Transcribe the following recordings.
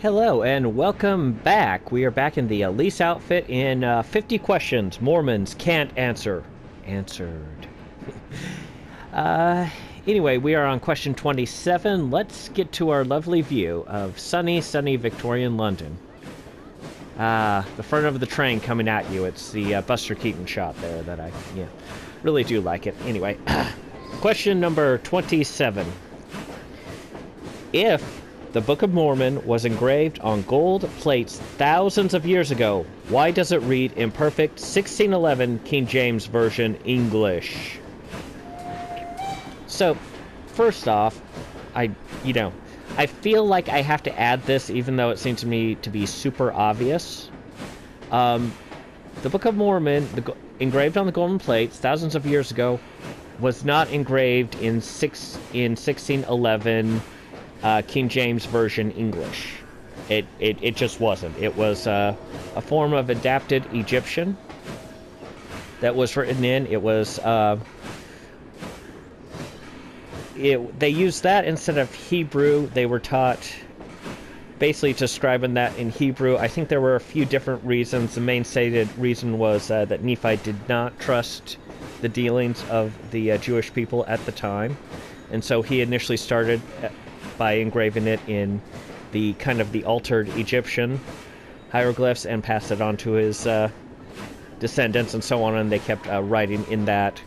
Hello and welcome back. We are back in the Elise outfit in 50 questions Mormons can't answer. Answered. uh, anyway, we are on question 27. Let's get to our lovely view of sunny Victorian London. The front of the train coming at you. It's the Buster Keaton shot there that I really do like it. Anyway, question number 27. If the Book of Mormon was engraved on gold plates thousands of years ago, why does it read imperfect 1611 King James Version English? So, first off, I feel like I have to add this even though it seems to me to be super obvious. The Book of Mormon, engraved on the golden plates thousands of years ago, was not engraved in 1611 King James Version English. It just wasn't. It was a form of adapted Egyptian that was written in. It was they used that instead of Hebrew. They were taught basically describing that in Hebrew. I think there were a few different reasons. The main stated reason was that Nephi did not trust the dealings of the Jewish people at the time, and so he initially started by engraving it in the kind of the altered Egyptian hieroglyphs and passed it on to his descendants and so on, and they kept writing in that,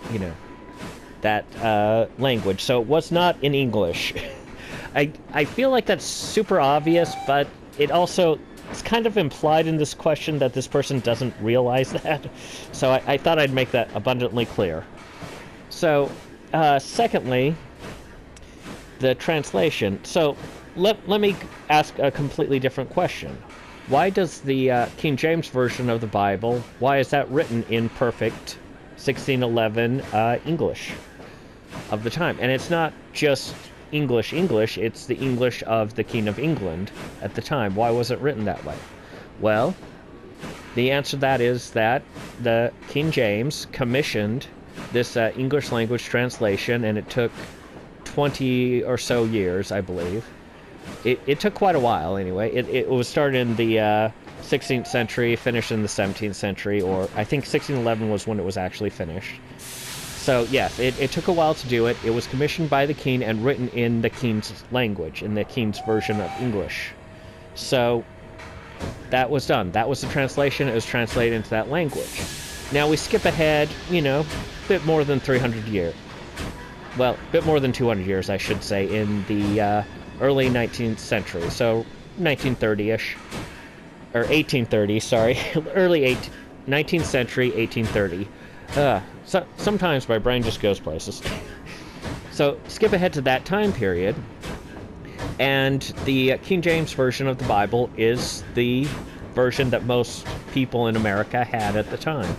that language. So it was not in English. I feel like that's super obvious, but it's kind of implied in this question that this person doesn't realize that. So I thought I'd make that abundantly clear. So, secondly, the translation. So let me ask a completely different question. Why does the King James Version of the Bible, why is that written in perfect 1611 English of the time? And it's not just English, it's the English of the King of England at the time. Why was it written that way? Well, the answer to that is that the King James commissioned this English language translation, and it took 20 or so years, I believe. It took quite a while, anyway. It was started in the 16th century, finished in the 17th century, or I think 1611 was when it was actually finished. So, yes, it took a while to do it. It was commissioned by the king and written in the king's language, in the king's version of English. So, that was done. That was the translation. It was translated into that language. Now, we skip ahead, a bit more than 300 years. Well, a bit more than 200 years, I should say, in the early 19th century. So, 1930-ish. Or 1830, sorry. Early 19th century, 1830. Sometimes my brain just goes places. So, skip ahead to that time period. And the King James Version of the Bible is the version that most people in America had at the time.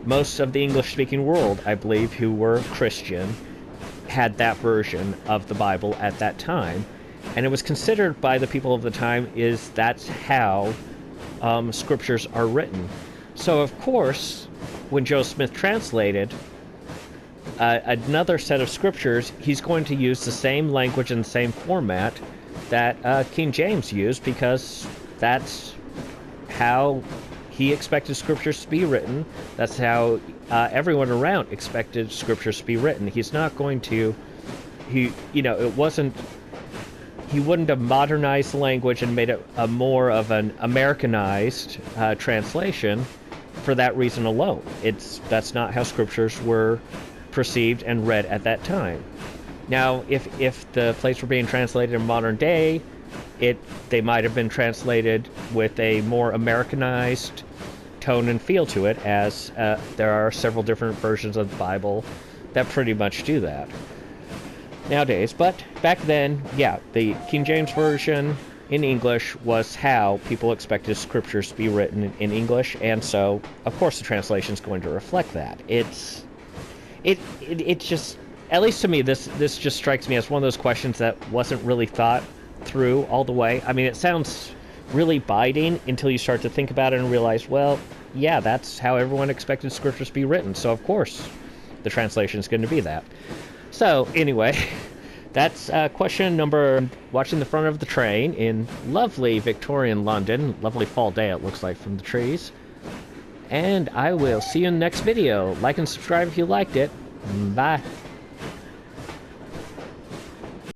Most of the English-speaking world, I believe, who were Christian, had that version of the Bible at that time, and it was considered by the people of the time that's how scriptures are written. So of course, when Joe Smith translated another set of scriptures, he's going to use the same language and the same format that King James used, because that's how he expected scriptures to be written. That's how everyone around expected scriptures to be written. He's not going to, he wouldn't have modernized the language and made it a more of an Americanized translation for that reason alone. That's not how scriptures were perceived and read at that time. Now, if the plates were being translated in modern day, they might have been translated with a more Americanized tone and feel to it, as there are several different versions of the Bible that pretty much do that nowadays. But back then, the King James Version in English was how people expected scriptures to be written in English, and so, of course, the translation is going to reflect that. It just, at least to me, this just strikes me as one of those questions that wasn't really thought through all the way. I mean, it sounds really biting until you start to think about it and realize, well, yeah, that's how everyone expected scriptures to be written, so of course the translation is going to be that. So, anyway, That's question number. Watching the front of the train in lovely Victorian London. Lovely fall day, it looks like, from the trees. And I will see you in the next video. Like and subscribe if you liked it. Bye.